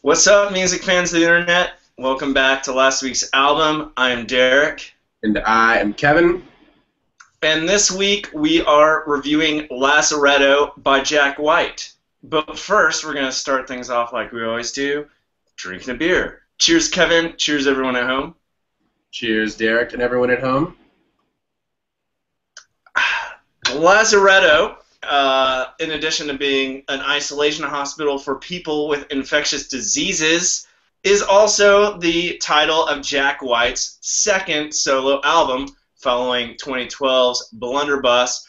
What's up, music fans of the internet? Welcome back to last week's album. I am Derek. And I am Kevin. And this week we are reviewing Lazaretto by Jack White. But first, we're going to start things off like we always do, drinking a beer. Cheers, Kevin. Cheers, everyone at home. Cheers, Derek, and everyone at home. Lazaretto, in addition to being an isolation hospital for people with infectious diseases, is also the title of Jack White's second solo album, following 2012's Blunderbuss.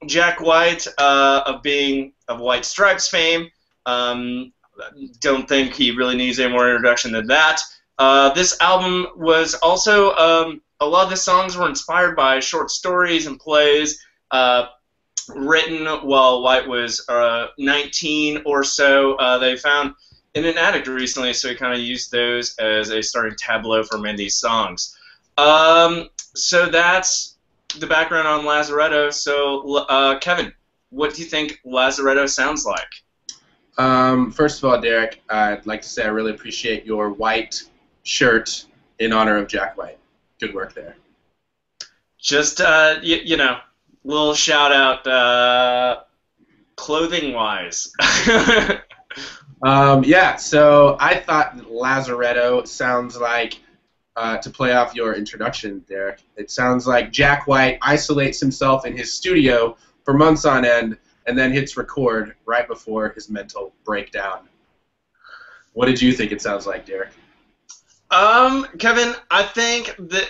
Jack White, of White Stripes fame, don't think he really needs any more introduction than that. This album was also, a lot of the songs were inspired by short stories and plays written while White was 19 or so. They found in an attic recently, so he kind of used those as a starting tableau for many of these songs. So that's the background on Lazaretto. So, Kevin, what do you think Lazaretto sounds like? First of all, Derek, I'd like to say I really appreciate your white shirt in honor of Jack White. Good work there. Just, you know, little shout out clothing-wise. Yeah, so I thought Lazaretto sounds like, to play off your introduction, Derek, it sounds like Jack White isolates himself in his studio for months on end and then hits record right before his mental breakdown. What did you think it sounds like, Derek? Kevin, I think that,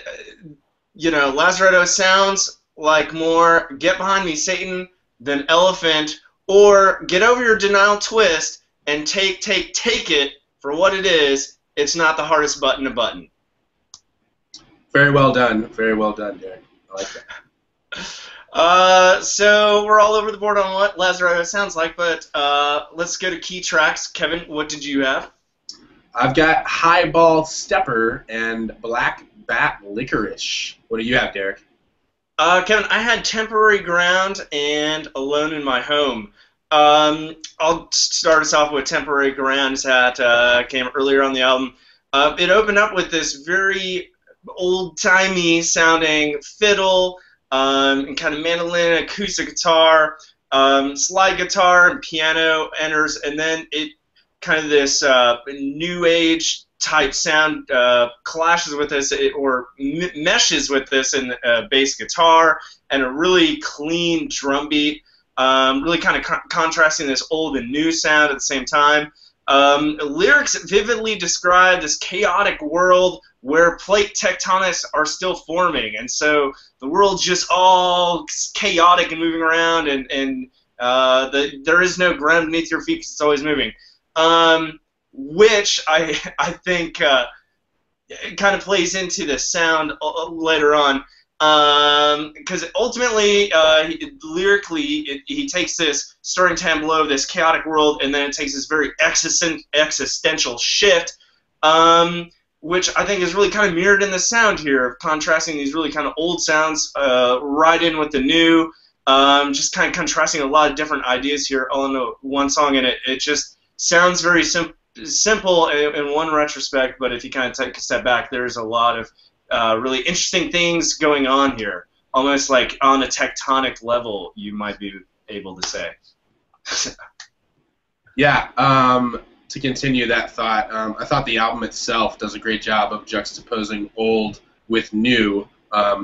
you know, Lazaretto sounds like more Get Behind Me, Satan than Elephant, or Get Over Your Denial Twist and take it for what it is. It's not the hardest button to button. Very well done, Derek. I like that. So we're all over the board on what Lazaretto sounds like, but let's go to key tracks. Kevin, what did you have? I've got Highball Stepper and Black Bat Licorice. What do you have, Derek? Kevin, I had Temporary Ground and Alone in My Home. I'll start us off with Temporary Ground that came earlier on the album. It opened up with this very old-timey sounding fiddle and kind of mandolin, acoustic guitar, slide guitar, and piano enters, and then it kind of this new age type sound clashes with this or meshes with this in bass guitar and a really clean drum beat, really kind of contrasting this old and new sound at the same time. Lyrics vividly describe this chaotic world where plate tectonics are still forming, and so the world's just all chaotic and moving around, and there is no ground beneath your feet because it's always moving. Which I think kind of plays into the sound later on, because ultimately, lyrically, he takes this starting tableau of this chaotic world, and then it takes this very existential shift, which I think is really kind of mirrored in the sound here, of contrasting these really kind of old sounds right in with the new, just kind of contrasting a lot of different ideas here all in one song, and it just sounds very simple in one retrospect, but if you kind of take a step back, there's a lot of really interesting things going on here, almost like on a tectonic level, you might be able to say. Yeah, to continue that thought, I thought the album itself does a great job of juxtaposing old with new,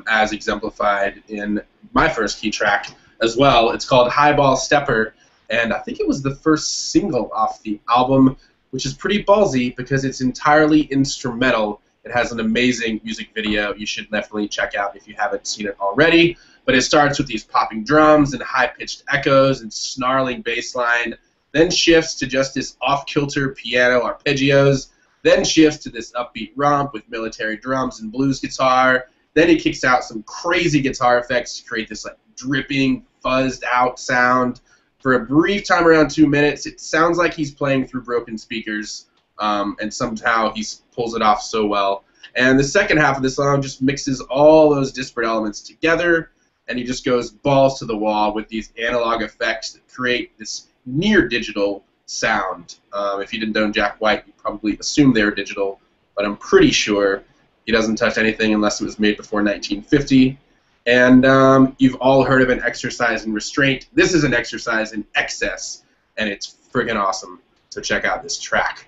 as exemplified in my first key track as well. It's called Highball Stepper, and I think it was the first single off the album, which is pretty ballsy because it's entirely instrumental. It has an amazing music video you should definitely check out if you haven't seen it already. But it starts with these popping drums and high-pitched echoes and snarling bass line, then shifts to just this off-kilter piano arpeggios, then shifts to this upbeat romp with military drums and blues guitar. Then he kicks out some crazy guitar effects to create this like dripping, fuzzed-out sound. For a brief time, around 2 minutes, it sounds like he's playing through broken speakers, and somehow he pulls it off so well. And the second half of the song just mixes all those disparate elements together, and he just goes balls to the wall with these analog effects that create this near digital sound. If you didn't know Jack White, you probably assumed they were digital, but I'm pretty sure he doesn't touch anything unless it was made before 1950. And you've all heard of an exercise in restraint. This is an exercise in excess, and it's friggin' awesome. So check out this track.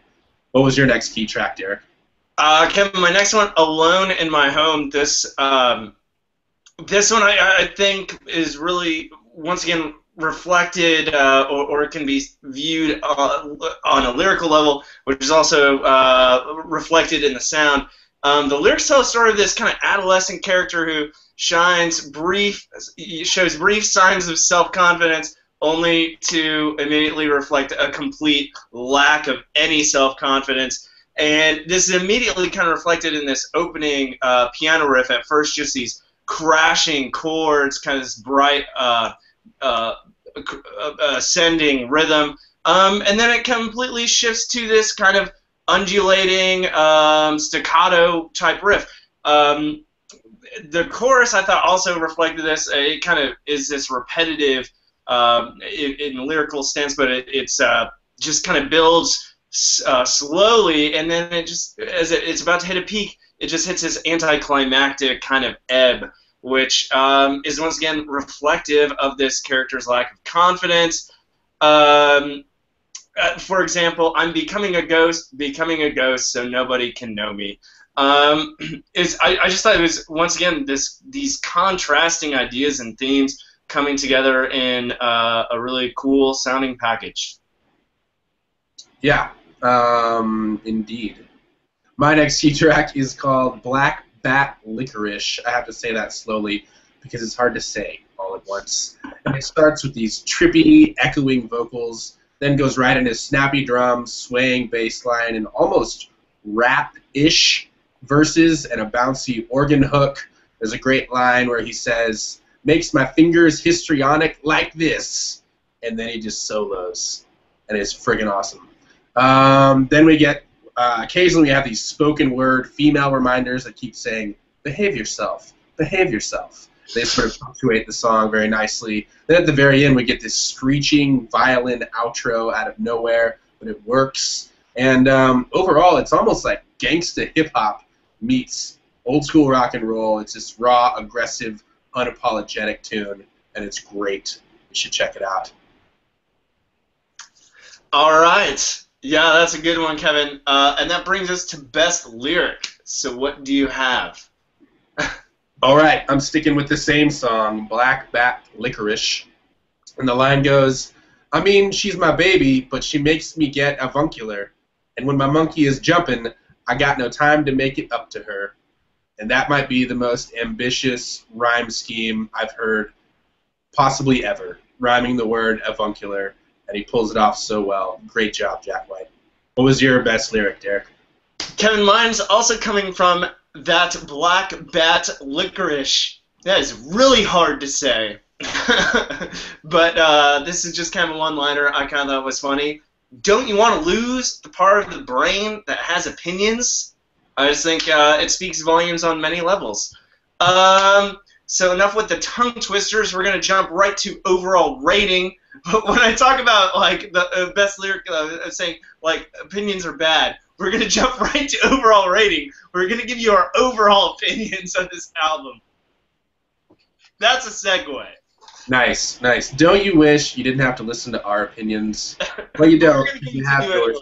What was your next key track, Derek? Kevin, my next one, Alone in My Home. This one I think is really, once again, reflected or it can be viewed on a lyrical level, which is also reflected in the sound. The lyrics tell a story of this kind of adolescent character who shows brief signs of self-confidence, only to immediately reflect a complete lack of any self-confidence. And this is immediately kind of reflected in this opening piano riff. At first, just these crashing chords, kind of this bright ascending rhythm, and then it completely shifts to this kind of undulating staccato type riff. The chorus, I thought, also reflected this. It kind of is this repetitive in lyrical stance, but it's just kind of builds slowly, and then it just, as it's about to hit a peak, it just hits this anticlimactic kind of ebb, which is once again reflective of this character's lack of confidence. For example, I'm becoming a ghost, so nobody can know me. I just thought it was, once again, these contrasting ideas and themes coming together in a really cool sounding package. Yeah, indeed. My next key track is called Black Bat Licorice. I have to say that slowly because it's hard to say all at once. And it starts with these trippy, echoing vocals, then goes right into snappy drums, swaying bass line, and almost rap-ish verses and a bouncy organ hook. There's a great line where he says, "Makes my fingers histrionic like this," and then he just solos, and it's friggin' awesome. Then we get, occasionally we have these spoken word female reminders that keep saying, "Behave yourself, behave yourself." They sort of punctuate the song very nicely. Then at the very end we get this screeching violin outro out of nowhere, but it works. And overall it's almost like gangsta hip-hop meets old school rock and roll. It's this raw, aggressive, unapologetic tune, and it's great. You should check it out. All right. Yeah, that's a good one, Kevin. And that brings us to best lyric. So what do you have? All right, I'm sticking with the same song, Black Bat Licorice. And the line goes, "I mean, she's my baby, but she makes me get avuncular. And when my monkey is jumping, I got no time to make it up to her." And that might be the most ambitious rhyme scheme I've heard possibly ever, rhyming the word avuncular. And he pulls it off so well. Great job, Jack White. What was your best lyric, Derek? Kevin, mine's also coming from that Black Bat Licorice. That is really hard to say. But this is just kind of a one-liner I kind of thought was funny. Don't you want to lose the part of the brain that has opinions? I just think it speaks volumes on many levels. So enough with the tongue twisters. We're going to jump right to overall rating. But when I talk about like the best lyric, saying like opinions are bad, we're going to jump right to overall rating. We're going to give you our overall opinions on this album. That's a segue. Nice, nice. Don't you wish you didn't have to listen to our opinions? Well, you don't. You have yours.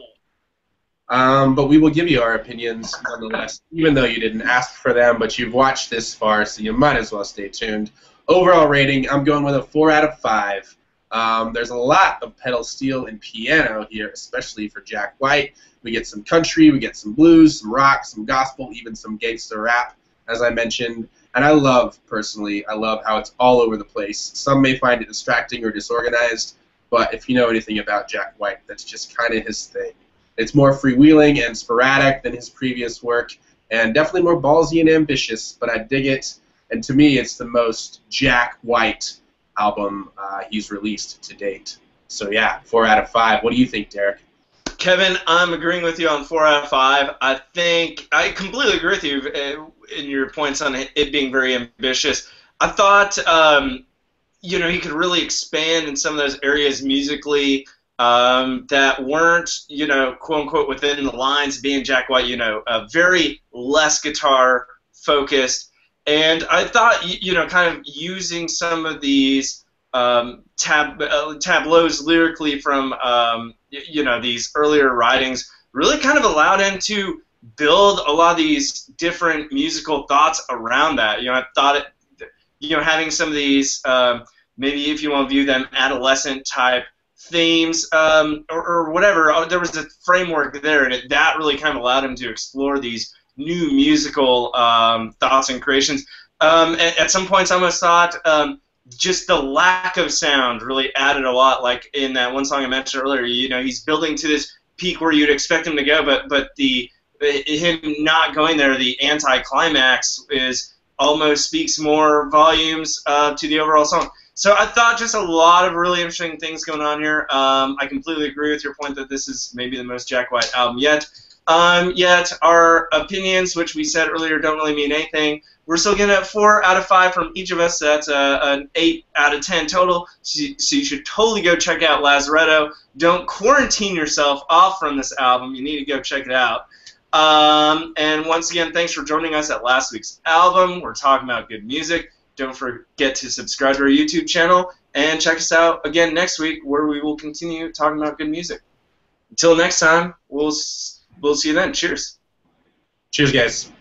But we will give you our opinions nonetheless, even though you didn't ask for them, but you've watched this far, so you might as well stay tuned. Overall rating, I'm going with a 4 out of 5. There's a lot of pedal steel and piano here, especially for Jack White. We get some country, we get some blues, some rock, some gospel, even some gangster rap, as I mentioned. And personally, I love how it's all over the place. Some may find it distracting or disorganized, but if you know anything about Jack White, that's just kind of his thing. It's more freewheeling and sporadic than his previous work, and definitely more ballsy and ambitious, but I dig it. And to me, it's the most Jack White album he's released to date. So yeah, 4 out of 5. What do you think, Derek? Kevin, I'm agreeing with you on 4 out of 5. I think I completely agree with you in your points on it being very ambitious. I thought, he could really expand in some of those areas musically. that weren't, quote unquote, within the lines being Jack White, very less guitar focused. And I thought, kind of using some of these tableaus lyrically from, these earlier writings really kind of allowed him to build a lot of these different musical thoughts around that. I thought having some of these, maybe if you want to view them adolescent type themes, or whatever, there was a framework there, and that really kind of allowed him to explore these new musical thoughts and creations. At some points, I almost thought just the lack of sound really added a lot. Like in that one song I mentioned earlier, he's building to this peak where you'd expect him to go, but him not going there, the anti-climax is almost speaks more volumes to the overall song. So I thought just a lot of really interesting things going on here. I completely agree with your point that this is maybe the most Jack White album yet. Yet our opinions, which we said earlier, don't really mean anything. We're still getting a 4 out of 5 from each of us. That's an 8 out of 10 total. So you should totally go check out Lazaretto. Don't quarantine yourself off from this album. You need to go check it out. And once again, thanks for joining us at last week's album. We're talking about good music. Don't forget to subscribe to our YouTube channel and check us out again next week, where we will continue talking about good music. Until next time, we'll see you then. Cheers. Cheers, guys.